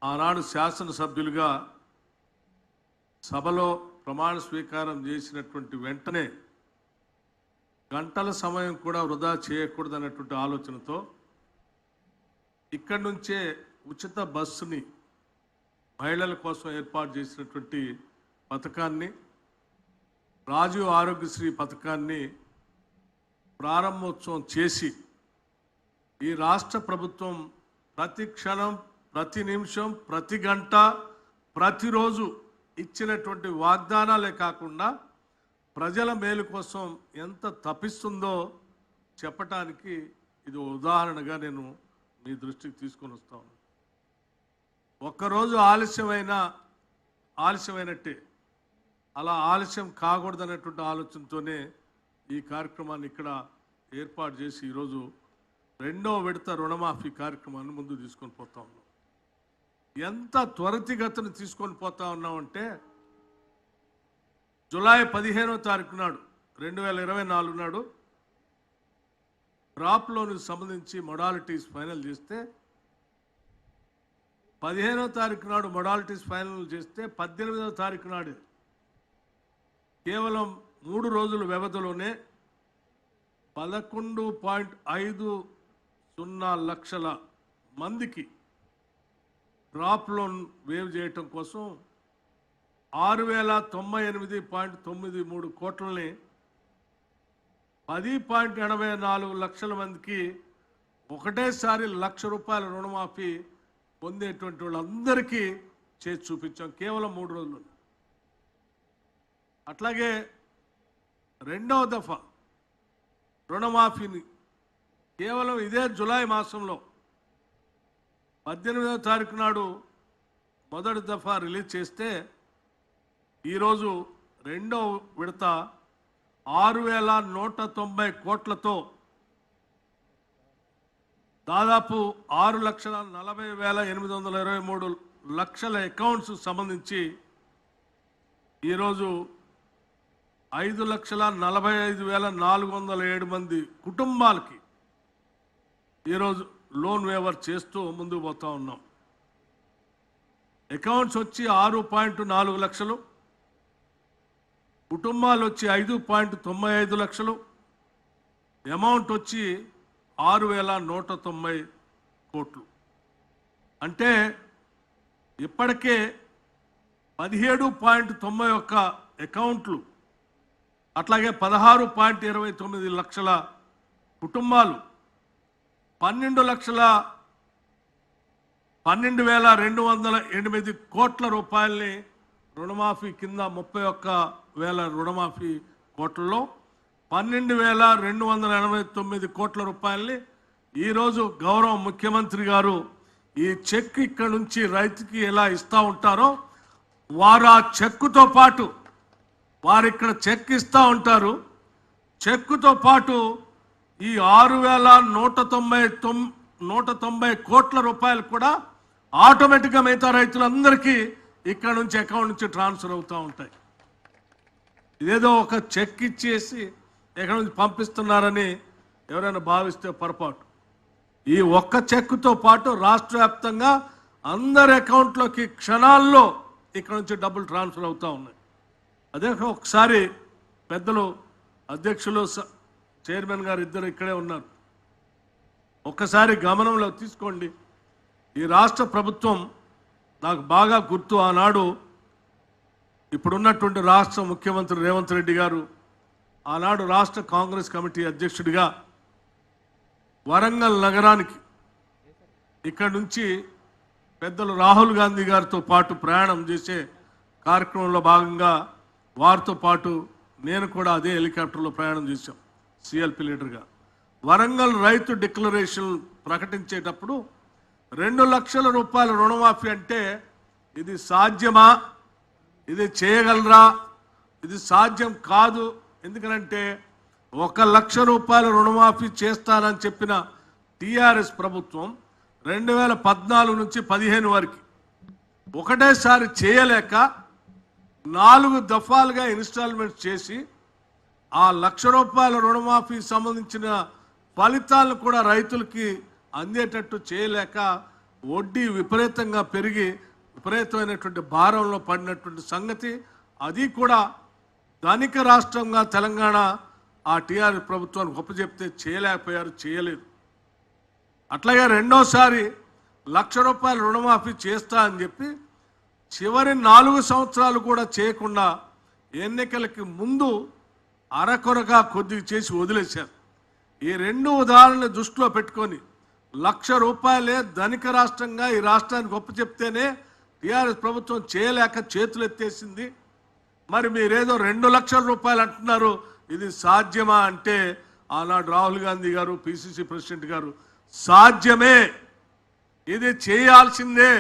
ఆనాడు శాసనసభ్యులుగా సభలో ప్రమాణ స్వీకారం చేసినటువంటి వెంటనే గంటల సమయం కూడా వృధా చేయకూడదన్నటువంటి ఆలోచనతో ఇక్కడి నుంచే ఉచిత బస్సుని మహిళల కోసం ఏర్పాటు చేసినటువంటి పథకాన్ని, రాజీవ్ ఆరోగ్యశ్రీ పథకాన్ని ప్రారంభోత్సవం చేసి ఈ రాష్ట్ర ప్రభుత్వం ప్రతి క్షణం, ప్రతి నిమిషం, ప్రతి గంట, ప్రతిరోజు ఇచ్చినటువంటి వాగ్దానాలే కాకుండా ప్రజల మేలు కోసం ఎంత తప్పిస్తుందో చెప్పటానికి ఇది ఉదాహరణగా నేను మీ దృష్టికి తీసుకొని వస్తాను. ఒక్కరోజు ఆలస్యమైనట్టే, అలా ఆలస్యం కాకూడదనేటువంటి ఆలోచనతోనే ఈ కార్యక్రమాన్ని ఇక్కడ ఏర్పాటు చేసి ఈరోజు 2వ విడత రుణమాఫీ కార్యక్రమాన్ని ముందు తీసుకొని పోతా ఉన్నాం. ఎంత త్వరితగతిని తీసుకొని పోతా ఉన్నామంటే జూలై 15వ తారీఖు నాడు 2024 నాడు క్రాప్ లోన్కి సంబంధించి మొడాలిటీస్ ఫైనల్ చేస్తే 15వ తారీఖు నాడు మొడాలిటీస్ ఫైనల్ చేస్తే 18వ తారీఖు నాడు కేవలం 3 రోజుల వ్యవధిలోనే 11.50 లక్షల మందికి క్రాప్ లోన్ వేవ్ చేయటం కోసం 6098.93 కోట్లని 10.84 లక్షల మందికి ఒకటేసారి ₹1,00,000 రుణమాఫీ పొందేటువంటి వాళ్ళందరికీ చేసి చూపించాం కేవలం 3 రోజులు. అట్లాగే 2వ దఫా రుణమాఫీని కేవలం ఇదే జూలై మాసంలో 18వ తారీఖు నాడు మొదటి దఫా రిలీజ్ చేస్తే ఈరోజు 2వ విడత 6,190 కోట్లతో దాదాపు 6,40,823 లక్షల అకౌంట్స్ సంబంధించి ఈరోజు 5,45,407 మంది కుటుంబాలకి ఈరోజు లోన్ వేవర్ చేస్తూ ముందుకు పోతా ఉన్నాం. అకౌంట్స్ వచ్చి 6.4 లక్షలు, కుటుంబాలు వచ్చి 5.95 లక్షలు, అమౌంట్ వచ్చి 6,190 కోట్లు. అంటే ఇప్పటికే 17.91 అకౌంట్లు, అట్లాగే 16.29 లక్షల కుటుంబాలు 12,208 కోట్ల రూపాయల్ని రుణమాఫీ కింద 31,000 రుణమాఫీ కోట్లలో 12,289 కోట్ల రూపాయల్ని ఈరోజు గౌరవ ముఖ్యమంత్రి గారు ఈ చెక్ ఇక్కడ నుంచి రైతుకి ఎలా ఇస్తూ ఉంటారో వారు ఆ చెక్కుతో పాటు వారు ఇక్కడ చెక్ ఇస్తూ ఉంటారు. చెక్కుతో పాటు ఈ 6,190 కోట్ల రూపాయలు కూడా ఆటోమేటిక్గా మిగతా రైతులందరికీ ఇక్కడ నుంచి అకౌంట్ నుంచి ట్రాన్స్ఫర్ అవుతూ ఉంటాయి. ఇదేదో ఒక చెక్ ఇచ్చేసి ఎక్కడి నుంచి పంపిస్తున్నారని ఎవరైనా భావిస్తే పొరపాటు. ఈ ఒక్క చెక్కుతో పాటు రాష్ట్ర వ్యాప్తంగా అందరి అకౌంట్లోకి క్షణాల్లో ఇక్కడ నుంచి డబ్బులు ట్రాన్స్ఫర్ అవుతూ ఉన్నాయి. అదే ఒకసారి పెద్దలు అధ్యక్షులు చైర్మన్ గారు ఇద్దరు ఇక్కడే ఉన్నారు, ఒక్కసారి గమనంలో తీసుకోండి. ఈ రాష్ట్ర ప్రభుత్వం నాకు బాగా గుర్తు, ఆనాడు ఇప్పుడున్నటువంటి రాష్ట్ర ముఖ్యమంత్రి రేవంత్ రెడ్డి గారు ఆనాడు రాష్ట్ర కాంగ్రెస్ కమిటీ అధ్యక్షుడిగా వరంగల్ నగరానికి ఇక్కడ నుంచి పెద్దలు రాహుల్ గాంధీ గారితో పాటు ప్రయాణం చేసే కార్యక్రమంలో భాగంగా వారితో పాటు నేను కూడా అదే హెలికాప్టర్లో ప్రయాణం చేశాం సిఎల్పి లీడర్గా. వరంగల్ రైతు డిక్లరేషన్ ప్రకటించేటప్పుడు 2 లక్షల రూపాయల రుణమాఫీ అంటే ఇది సాధ్యమా, ఇది చేయగలరా, ఇది సాధ్యం కాదు. ఎందుకంటే 1,00,000 రూపాయల రుణమాఫీ చేస్తానని చెప్పిన టీఆర్ఎస్ ప్రభుత్వం 2014 నుంచి 15 వరకు ఒకటేసారి చేయలేక 4 దఫాలుగా ఇన్స్టాల్మెంట్స్ చేసి ఆ 1,00,000 రూపాయల రుణమాఫీ సంబంధించిన ఫలితాలను కూడా రైతులకి అందేటట్టు చేయలేక వడ్డీ విపరీతంగా పెరిగి విపరీతమైనటువంటి భారంలో పడినటువంటి సంగతి, అది కూడా ధనిక రాష్ట్రంగా తెలంగాణ ఆ టీఆర్ఎస్ ప్రభుత్వానికి ఒప్పచెప్తే చేయలేకపోయారు, చేయలేదు. అట్లాగే రెండోసారి ₹1,00,000 రుణమాఫీ చేస్తా అని చెప్పి చివరి 4 సంవత్సరాలు కూడా చేయకుండా ఎన్నికలకి ముందు అరకొరగా కొద్దిగా చేసి వదిలేశారు. ఈ 2 ఉదాహరణలు దృష్టిలో పెట్టుకొని ₹1,00,000 ధనిక రాష్ట్రంగా ఈ రాష్ట్రానికి ఒప్పచెప్తేనే టీఆర్ఎస్ ప్రభుత్వం చేయలేక చేతులు ఎత్తేసింది. మరి మీరేదో ₹2,00,000 అంటున్నారు, ఇది సాధ్యమా అంటే ఆనాడు రాహుల్ గాంధీ గారు, పిసిసి ప్రెసిడెంట్ గారు, సాధ్యమే, ఇది చేయాల్సిందే,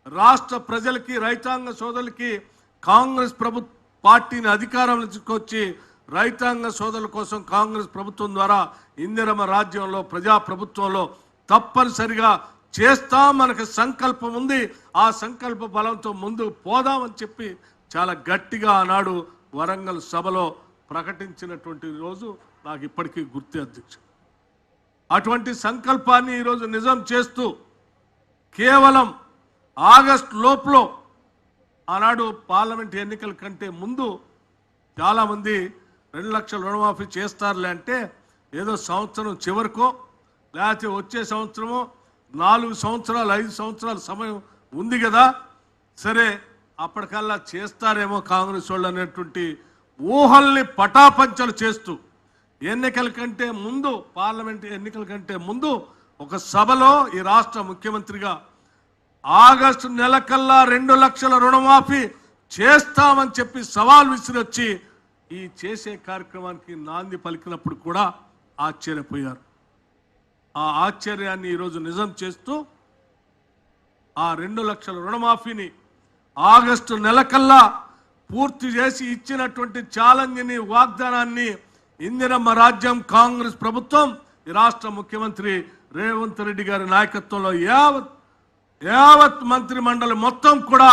రాష్ట్ర ప్రజలకి రైతాంగ సోదరులకి కాంగ్రెస్ పార్టీని అధికారంలో తీసుకొచ్చి రైతాంగ సోదరుల కోసం కాంగ్రెస్ ప్రభుత్వం ద్వారా ఇందిరమ్మ రాజ్యంలో ప్రజాప్రభుత్వంలో తప్పనిసరిగా చేస్తాం, మనకు సంకల్పం ఉంది, ఆ సంకల్ప బలంతో ముందుకు పోదామని చెప్పి చాలా గట్టిగా ఆనాడు వరంగల్ సభలో ప్రకటించినటువంటి రోజు నాకు ఇప్పటికీ గుర్తు అధ్యక్ష. అటువంటి సంకల్పాన్ని ఈరోజు నిజం చేస్తూ కేవలం ఆగస్టు లోపల ఆనాడు పార్లమెంట్ ఎన్నికల కంటే ముందు చాలామంది 2,00,000 రుణమాఫీ చేస్తారులే అంటే ఏదో సంవత్సరం చివరికో లేకపోతే వచ్చే సంవత్సరమో 4 సంవత్సరాలు 5 సంవత్సరాల సమయం ఉంది కదా, సరే అప్పటికల్లా చేస్తారేమో కాంగ్రెస్ వాళ్ళు అనేటువంటి ఊహల్ని పటాపంచలు చేస్తూ ఎన్నికల కంటే ముందు, పార్లమెంట్ ఎన్నికల కంటే ముందు ఒక సభలో ఈ రాష్ట్ర ముఖ్యమంత్రిగా ఆగస్టు నెలకల్లా 2,00,000 రుణమాఫీ చేస్తామని చెప్పి సవాల్ విసిరొచ్చి ఈ చేసే కార్యక్రమానికి నాంది పలికినప్పుడు కూడా ఆశ్చర్యపోయారు. ఆ ఆశ్చర్యాన్ని ఈరోజు నిజం చేస్తూ ఆ 2,00,000 రుణమాఫీని ఆగస్టు నెలకల్లా పూర్తి చేసి ఇచ్చినటువంటి ఛాలెంజ్ని, వాగ్దానాన్ని ఇందిరమ్మ రాజ్యం కాంగ్రెస్ ప్రభుత్వం ఈ రాష్ట్ర ముఖ్యమంత్రి రేవంత్ రెడ్డి గారి నాయకత్వంలో యావత్ మంత్రి మండలి మొత్తం కూడా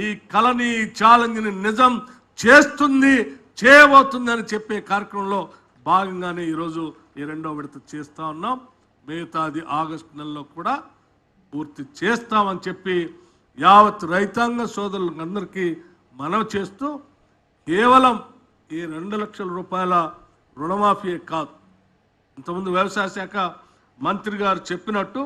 ఈ కళని, ఈ ఛాలెంజ్ని నిజం చేస్తుంది, చేయబోతుంది అని చెప్పే కార్యక్రమంలో భాగంగానే ఈరోజు ఈ 2వ విడత చేస్తా ఉన్నాం. మిగతాది ఆగస్టు నెలలో కూడా పూర్తి చేస్తామని చెప్పి యావత్ రైతాంగ సోదరులందరికీ మనవి చేస్తూ కేవలం ఈ ₹2,00,000 రుణమాఫీ కాదు, ఇంతకుముందు వ్యవసాయ శాఖ మంత్రి గారు చెప్పినట్టు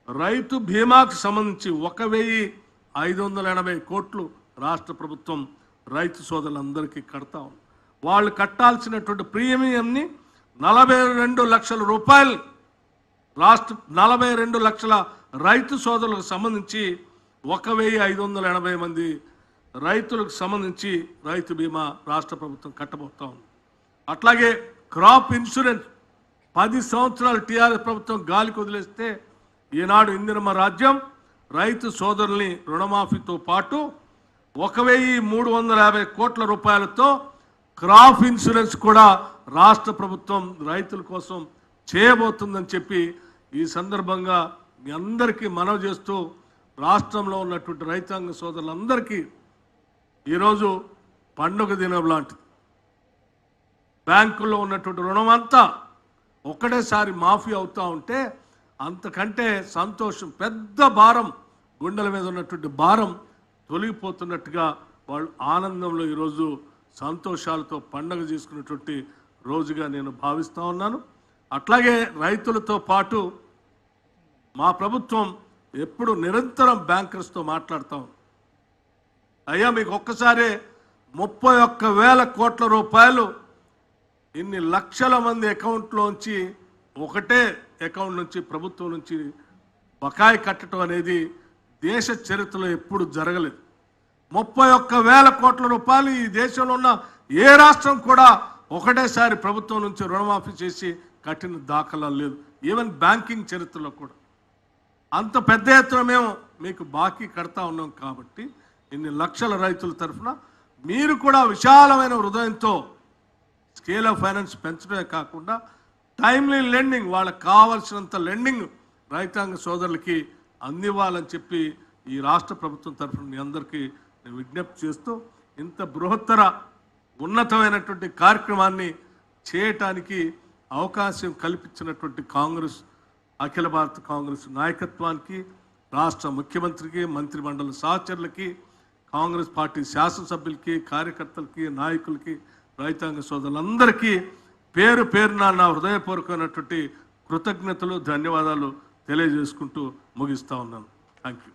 రైతు బీమాకు సంబంధించి 1,580 కోట్లు రాష్ట్ర ప్రభుత్వం రైతు సోదరులందరికీ కడతా ఉంది. వాళ్ళు కట్టాల్సినటువంటి ప్రీమియంని ₹42 లక్షల రాష్ట్ర 42 లక్షల రైతు సోదరులకు సంబంధించి 1,580 మంది రైతులకు సంబంధించి రైతు బీమా రాష్ట్ర ప్రభుత్వం కట్టబోతా ఉంది. అట్లాగే క్రాప్ ఇన్సూరెన్స్ 10 సంవత్సరాలు టీఆర్ఎస్ ప్రభుత్వం గాలికి వదిలేస్తే ఈనాడు ఇందిరమ్మ రాజ్యం రైతు సోదరుల్ని రుణమాఫీతో పాటు 1,350 కోట్ల రూపాయలతో క్రాప్ ఇన్సూరెన్స్ కూడా రాష్ట్ర ప్రభుత్వం రైతుల కోసం చేయబోతుందని చెప్పి ఈ సందర్భంగా మీ అందరికీ మనవి చేస్తూ రాష్ట్రంలో ఉన్నటువంటి రైతాంగ సోదరులందరికీ ఈరోజు పండుగ దినం లాంటిది. బ్యాంకుల్లో ఉన్నటువంటి రుణం అంతా ఒకటేసారి మాఫీ అవుతూ ఉంటే అంతకంటే సంతోషం, పెద్ద భారం, గుండెల మీద ఉన్నటువంటి భారం తొలగిపోతున్నట్టుగా వాళ్ళు ఆనందంలో ఈరోజు సంతోషాలతో పండుగ చేసుకున్నటువంటి రోజుగా నేను భావిస్తూ ఉన్నాను. అట్లాగే రైతులతో పాటు మా ప్రభుత్వం ఎప్పుడు నిరంతరం బ్యాంకర్స్తో మాట్లాడతాం. అయ్యా మీకు ఒక్కసారి 31,000 కోట్ల రూపాయలు ఇన్ని లక్షల మంది అకౌంట్లోంచి ఒకటే అకౌంట్ నుంచి ప్రభుత్వం నుంచి బకాయి కట్టడం అనేది దేశ చరిత్రలో ఎప్పుడు జరగలేదు. 31,000 కోట్ల రూపాయలు ఈ దేశంలో ఉన్న ఏ రాష్ట్రం కూడా ఒకటేసారి ప్రభుత్వం నుంచి రుణమాఫీ చేసి కట్టిన దాఖలాలు లేదు. ఈవెన్ బ్యాంకింగ్ చరిత్రలో కూడా అంత పెద్ద ఎత్తున మేము మీకు బాకీ కడతా ఉన్నాం. కాబట్టి ఇన్ని లక్షల రైతుల తరఫున మీరు కూడా విశాలమైన హృదయంతో స్కేల్ ఆఫ్ ఫైనాన్స్ పెంచడమే కాకుండా టైమ్లీ లెండింగ్, వాళ్ళకి కావాల్సినంత లెండింగ్ రైతాంగ సోదరులకి అందివ్వాలని చెప్పి ఈ రాష్ట్ర ప్రభుత్వం తరఫున మీ అందరికీ నేను విజ్ఞప్తి చేస్తూ ఇంత బృహత్తర ఉన్నతమైనటువంటి కార్యక్రమాన్ని చేయటానికి అవకాశం కల్పించినటువంటి కాంగ్రెస్, అఖిల భారత కాంగ్రెస్ నాయకత్వానికి, రాష్ట్ర ముఖ్యమంత్రికి, మంత్రిమండలి సహచరులకి, కాంగ్రెస్ పార్టీ శాసనసభ్యులకి, కార్యకర్తలకి, నాయకులకి, రైతాంగ సోదరులందరికీ పేరు పేరున నా హృదయపూర్వకమైనటువంటి కృతజ్ఞతలు, ధన్యవాదాలు తెలియజేసుకుంటూ ముగిస్తా ఉన్నాను. Thank you.